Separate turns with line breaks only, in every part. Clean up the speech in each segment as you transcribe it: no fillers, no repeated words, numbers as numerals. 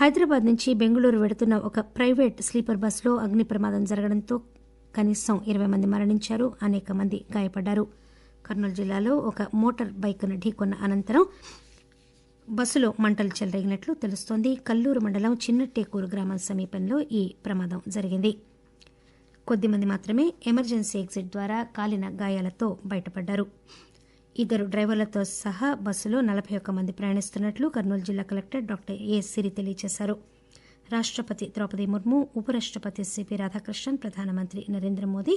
హైదరాబాద్ నుంచి బెంగళూరు వెడుతున్న ఒక private sleeper బస్సులో అగ్ని ప్రమాదం జరగడంతో కనీసం 20 మంది మరణించారు, అనేక మంది గాయపడ్డారు. కర్నూలు జిల్లాలో ఒక మోటార్ బైక్ను ఢీకొన్న అనంతరం బస్సులో మంటలు చెలరేగినట్లు తెలుస్తోంది. కల్లూరు మండలం చిన్నట్టేకూరు గ్రామం సమీపంలో ఈ ప్రమాదం జరిగింది. కొద్దిమంది మాత్రమే ఎమర్జెన్సీ ఎగ్జిట్ ద్వారా కాలిన గాయాలతో బయటపడ్డారు. 2 డ్రైవర్లతో సహా బస్సులో 41 మంది ప్రయాణిస్తున్నట్లు కర్నూలు జిల్లా కలెక్టర్ డాక్టర్ ఏ సిరి తెలియజేశారు. రాష్టపతి ద్రౌపది ముర్ము, ఉపరాష్టపతి సిపి రాధాకృష్ణన్, ప్రధానమంత్రి నరేంద్ర మోదీ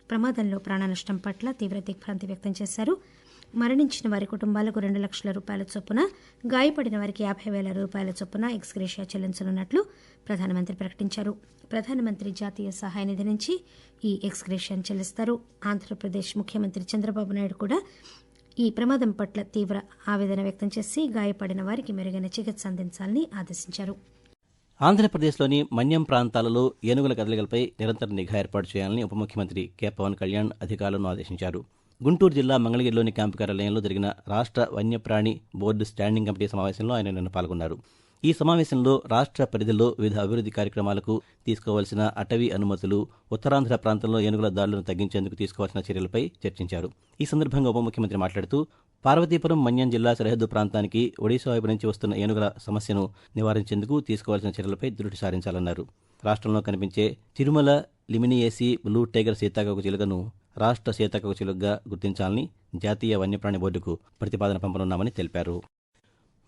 ప్రమాదంలో ప్రాణనష్టం పట్ల తీవ్ర దిగ్భ్రాంతి వ్యక్తం చేశారు. మరణించిన వారి కుటుంబాలకు 2 లక్షల రూపాయల చొప్పున, గాయపడిన వారికి 50,000 రూపాయల చొప్పున ఎక్స్గ్రేషియా చెల్లించనున్నట్లు ప్రధానమంత్రి ప్రకటించారు. ప్రధానమంత్రి జాతీయ సహాయ నిధి నుంచి ఈ ఎక్స్గ్రేషియాను చెల్లిస్తారు. ఆంధ్రప్రదేశ్ ముఖ్యమంత్రి చంద్రబాబు నాయుడు కూడా ఈ ప్రమాదం పట్ల తీవ్ర ఆవేదన వ్యక్తం చేసి గాయపడిన వారికి మెరుగైన చికిత్స అందించాలని ఆదేశించారు.
ఆంధ్రప్రదేశ్లోని మన్యం ప్రాంతాలలో ఏనుగుల కదలికలపై నిరంతర నిఘా ఏర్పాటు చేయాలని ఉప ముఖ్యమంత్రి కె పవన్ కళ్యాణ్ అధికారులను ఆదేశించారు. గుంటూరు జిల్లా మంగళగిరిలోని క్యాంపు కార్యాలయంలో జరిగిన రాష్ట్ర వన్యప్రాణి బోర్డు స్టాండింగ్ కమిటీ సమావేశంలో ఆయన నిన్న పాల్గొన్నారు. ఈ సమావేశంలో రాష్ట్ర పరిధిలో వివిధ అభివృద్ది కార్యక్రమాలకు తీసుకోవాల్సిన అటవీ అనుమతులు, ఉత్తరాంధ్ర ప్రాంతంలో ఏనుగుల దాడులను తగ్గించేందుకు తీసుకోవాల్సిన చర్యలపై చర్చించారు. ఈ సందర్భంగా ఉప ముఖ్యమంత్రి మాట్లాడుతూ పార్వతీపురం మన్యం జిల్లా సరిహద్దు ప్రాంతానికి ఒడిశా వైపు నుంచి వస్తున్న ఏనుగుల సమస్యను నివారించేందుకు తీసుకోవాల్సిన చర్యలపై దృష్టి సారించాలన్నారు. రాష్ట్రంలో కనిపించే తిరుమల లిమినియేసి బ్లూ టైగర్ సీతాకోక చిలుకను రాష్ట్ర సీతాకోక చిలుకగా గుర్తించాలని జాతీయ వన్యప్రాణి బోర్డుకు ప్రతిపాదన పంపనున్నామని తెలిపారు.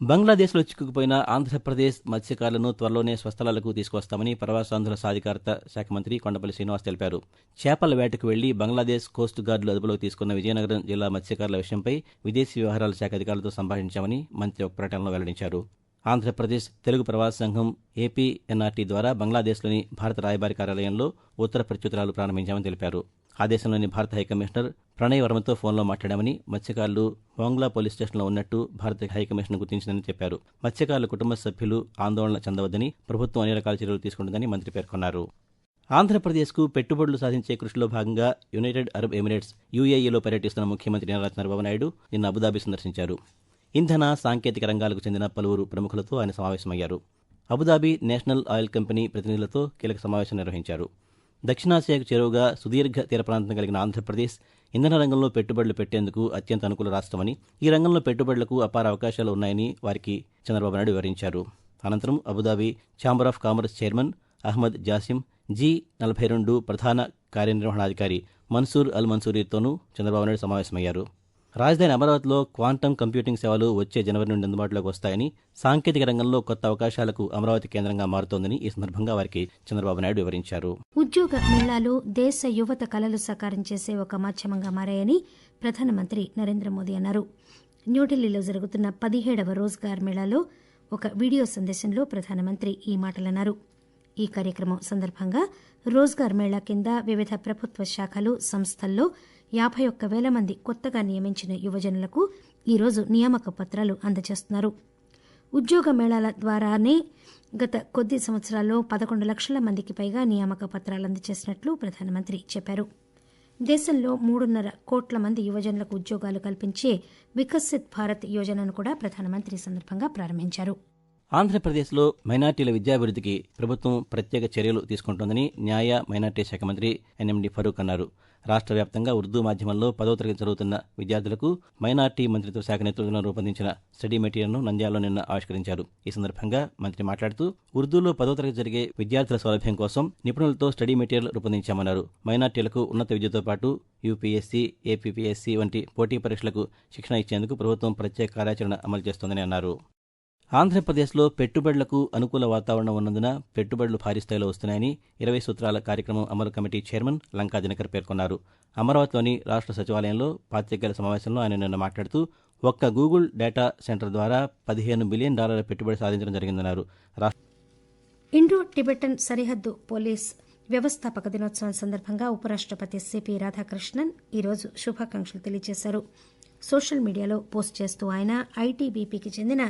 బంగ్లాదేశ్లో చిక్కుకుపోయిన ఆంధ్రప్రదేశ్ మత్స్యకారులను త్వరలోనే స్వస్థలాలకు తీసుకువస్తామని ప్రవాసాంధ్రుల సాధికారత శాఖ మంత్రి కొండపల్లి శ్రీనివాస్ తెలిపారు. చేపల వేటకు వెళ్లి బంగ్లాదేశ్ కోస్ట్ గార్డులు అదుపులోకి తీసుకున్న విజయనగరం జిల్లా మత్స్యకారుల విషయంపై విదేశీ వ్యవహారాల శాఖ అధికారులతో సంభాషించామని మంత్రి ఒక ప్రకటనలో వెల్లడించారు. ఆంధ్రప్రదేశ్ తెలుగు ప్రవాస సంఘం ఏపీఎన్ఆర్టీ ద్వారా బంగ్లాదేశ్లోని భారత రాయబారి కార్యాలయంలో ఉత్తర ప్రత్యుత్తరాలు ప్రారంభించామని తెలిపారు. ఆ దేశంలోని భారత హైకమిషనర్ ప్రణయ్ వర్మతో ఫోన్లో మాట్లాడామని, మత్స్యకారులు వాంగ్లా పోలీస్ స్టేషన్లో ఉన్నట్టు భారత హైకమిషన్ గుర్తించిందని చెప్పారు. మత్స్యకారుల కుటుంబ సభ్యులు ఆందోళన చెందవద్దని, ప్రభుత్వం అన్ని రకాల చర్యలు తీసుకుంటుందని మంత్రి పేర్కొన్నారు. ఆంధ్రప్రదేశ్కు పెట్టుబడులు సాధించే కృషిలో భాగంగా యునైటెడ్ అరబ్ ఎమిరేట్స్ యుఏఈలో పర్యటిస్తున్న ముఖ్యమంత్రి నారా చంద్రబాబు నాయుడు నిన్న అబుదాబి సందర్శించారు. ఇంధన, సాంకేతిక రంగాలకు చెందిన పలువురు ప్రముఖులతో ఆయన సమావేశమయ్యారు. అబుదాబి నేషనల్ ఆయిల్ కంపెనీ ప్రతినిధులతో కీలక సమావేశం నిర్వహించారు. దక్షిణాసియాకు చేరువగా సుదీర్ఘ తీర ప్రాంతం కలిగిన ఆంధ్రప్రదేశ్ ఇంధన రంగంలో పెట్టుబడులు పెట్టేందుకు అత్యంత అనుకూల రాష్ట్రమని, ఈ రంగంలో పెట్టుబడులకు అపార అవకాశాలు ఉన్నాయని వారికి చంద్రబాబు నాయుడు వివరించారు. అనంతరం Abu Dhabi chamber of commerce chairman Ahmed Jasim, G42 ప్రధాన కార్యనిర్వహణాధికారి మన్సూర్ అల్ మన్సూరీతోనూ చంద్రబాబు నాయుడు సమావేశమయ్యారు. రాజధాని అమరావతిలో క్వాంటమ్ కంప్యూటింగ్ సేవలు వచ్చే జనవరి నుండి అందుబాటులోకి వస్తాయని, సాంకేతిక రంగంలో కొత్త అవకాశాలకు అమరావతి కేంద్రంగా మారుతోందని ఈ సందర్భంగా వారికి చంద్రబాబు నాయుడు వివరించారు.
ఉద్యోగ మేళాలు దేశ యువత కలలు సాకారం చేసే ఒక మాధ్యమంగా మారాయని ప్రధానమంత్రి నరేంద్ర మోదీ అన్నారు. న్యూఢిల్లీలో జరుగుతున్న 17వ రోజ్గార్ మేళాలో ఒక వీడియో సందేశంలో ప్రధానమంత్రి ఈ మాటలన్నారు. ఈ కార్యక్రమం సందర్భంగా రోజ్గార్ మేళా కింద వివిధ ప్రభుత్వ శాఖలు, సంస్థల్లో 51,000 మంది కొత్తగా నియమించిన యువజనులకు ఈరోజు నియామక పత్రాలు అందజేస్తున్నారు. ఉద్యోగ మేళాల ద్వారానే గత కొద్ది సంవత్సరాల్లో 11 లక్షల మందికి పైగా నియామక పత్రాలు అందజేసినట్లు ప్రధానమంత్రి చెప్పారు. దేశంలో 3.5 కోట్ల మంది యువజనులకు ఉద్యోగాలు కల్పించే వికసిత్ భారత్ యోజనను కూడా ప్రధానమంత్రి సందర్భంగా ప్రారంభించారు.
ఆంధ్రప్రదేశ్లో మైనార్టీల విద్యాభివృద్ధికి ప్రభుత్వం ప్రత్యేక చర్యలు తీసుకుంటోందని న్యాయ, మైనార్టీ శాఖ మంత్రి ఎన్ఎండి ఫరూక్ అన్నారు. రాష్ట్ర వ్యాప్తంగా ఉర్దూ మాధ్యమంలో 10వ తరగతి చదువుతున్న విద్యార్థులకు మైనార్టీ మంత్రిత్వ శాఖ నేతృత్వంలో రూపొందించిన స్టడీ మెటీరియల్ను నంద్యాలలో నిన్న ఆవిష్కరించారు. ఈ సందర్భంగా మంత్రి మాట్లాడుతూ ఉర్దూలో 10వ తరగతి జరిగే విద్యార్థుల సౌలభ్యం కోసం నిపుణులతో స్టడీ మెటీరియల్ రూపొందించామన్నారు. మైనార్టీలకు ఉన్నత విద్యతో పాటు యూపీఎస్సీ, ఏపీపీఎస్సీ వంటి పోటీ పరీక్షలకు శిక్షణ ఇచ్చేందుకు ప్రభుత్వం ప్రత్యేక కార్యాచరణ అమలు చేస్తోందని అన్నారు. ఆంధ్రప్రదేశ్లో పెట్టుబడులకు అనుకూల వాతావరణం ఉన్నందున పెట్టుబడులు భారీ స్థాయిలో వస్తున్నాయని 20 సూత్రాల కార్యక్రమం అమలు కమిటీ చైర్మన్ లంకా దినకర్ పేర్కొన్నారు. అమరావతిలోని రాష్ట్ర సచివాలయంలో పాతికేయుల సమావేశంలో ఆయన నిన్న మాట్లాడుతూ ఒక్క గూగుల్ డేటా సెంటర్ ద్వారా $15 బిలియన్ పెట్టుబడి సాధించడం జరిగిందన్నారు.
ఇండో టిబెటన్ సరిహద్దు పోలీస్ వ్యవస్థాపక దినోత్సవం సందర్భంగా ఉపరాష్టపతి సిపి రాధాకృష్ణన్ ఈరోజు శుభాకాంక్షలు తెలియజేశారు. సోషల్ మీడియాలో పోస్ట్ చేస్తూ ఆయన ఐటీబీపీకి చెందిన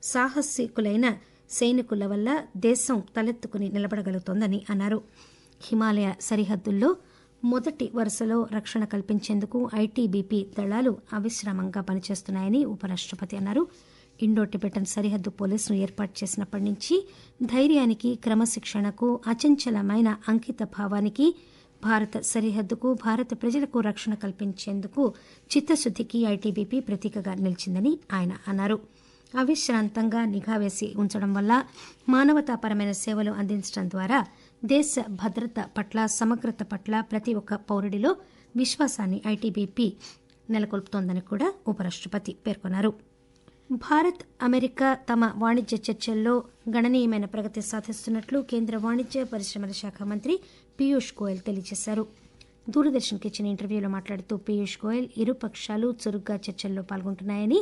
సాహసికులైన సైనికుల వల్ల దేశం తలెత్తుకుని నిలబడగలుగుతోందని అన్నారు. హిమాలయ సరిహద్దుల్లో మొదటి వరుసలో రక్షణ కల్పించేందుకు ఐటీబీపీ దళాలు అవిశ్రామంగా పనిచేస్తున్నాయని ఉపరాష్టపతి అన్నారు. ఇండో టిబెటన్ సరిహద్దు పోలీసును ఏర్పాటు చేసినప్పటి నుంచి ధైర్యానికి, క్రమశిక్షణకు, అచంచలమైన అంకిత భావానికి, భారత సరిహద్దుకు, భారత ప్రజలకు రక్షణ కల్పించేందుకు చిత్తశుద్దికి ఐటీబీపీ ప్రతీకగా నిలిచిందని ఆయన అన్నారు. అవిశ్రాంతంగా నిఘా వేసి ఉంచడం వల్ల, మానవతాపరమైన సేవలు అందించడం ద్వారా దేశ భద్రత పట్ల, సమగ్రత పట్ల ప్రతి ఒక్క పౌరుడిలో విశ్వాసాన్ని ఐటీబీపీ నెలకొల్పుతోందని కూడా ఉపరాష్టపతి పేర్కొన్నారు. భారత్, అమెరికా తమ వాణిజ్య చర్చల్లో గణనీయమైన ప్రగతి సాధిస్తున్నట్లు కేంద్ర వాణిజ్య, పరిశ్రమల శాఖ మంత్రి పీయూష్ గోయల్ తెలియజేశారు. దూరదర్శన్కి ఇచ్చిన ఇంటర్వ్యూలో మాట్లాడుతూ పీయూష్ గోయల్ ఇరు పక్షాలు చురుగ్గా చర్చల్లో పాల్గొంటున్నాయని,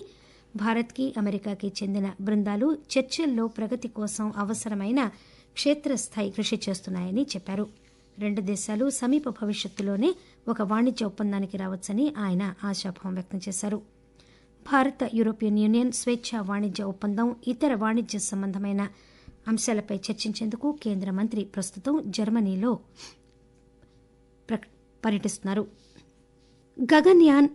భారత్కి, అమెరికాకి చెందిన బృందాలు చర్చల్లో ప్రగతి కోసం అవసరమైన క్షేత్రస్థాయి కృషి చేస్తున్నాయని చెప్పారు. రెండు దేశాలు సమీప భవిష్యత్తులోనే ఒక వాణిజ్య ఒప్పందానికి రావచ్చని ఆయన ఆశాభావం వ్యక్తం చేశారు. భారత, యూరోపియన్ యూనియన్ స్వేచ్ఛా వాణిజ్య ఒప్పందం, ఇతర వాణిజ్య సంబంధమైన అంశాలపై చర్చించేందుకు కేంద్ర మంత్రి ప్రస్తుతం జర్మనీలో పర్యటిస్తున్నారు. గగన్యాన్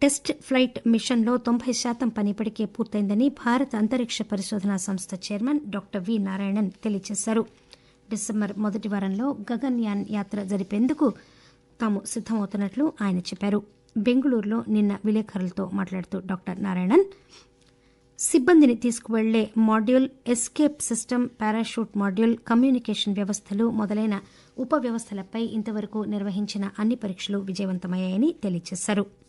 టెస్ట్ ఫ్లైట్ మిషన్లో 90% పని ఇప్పటికే పూర్తయిందని భారత అంతరిక్ష పరిశోధనా సంస్థ చైర్మన్ డాక్టర్ వి నారాయణన్ తెలియజేశారు. డిసెంబర్ మొదటి వారంలో గగన్యాన్ యాత్ర జరిపేందుకు తాము సిద్దమవుతున్నట్లు ఆయన చెప్పారు. బెంగళూరులో నిన్న విలేకరులతో మాట్లాడుతూ డాక్టర్ నారాయణన్ సిబ్బందిని తీసుకువెళ్లే module, escape system, parachute module, communication వ్యవస్థలు మొదలైన ఉప వ్యవస్థలపై ఇంతవరకు నిర్వహించిన అన్ని పరీక్షలు విజయవంతమయ్యాయని తెలియజేశారు.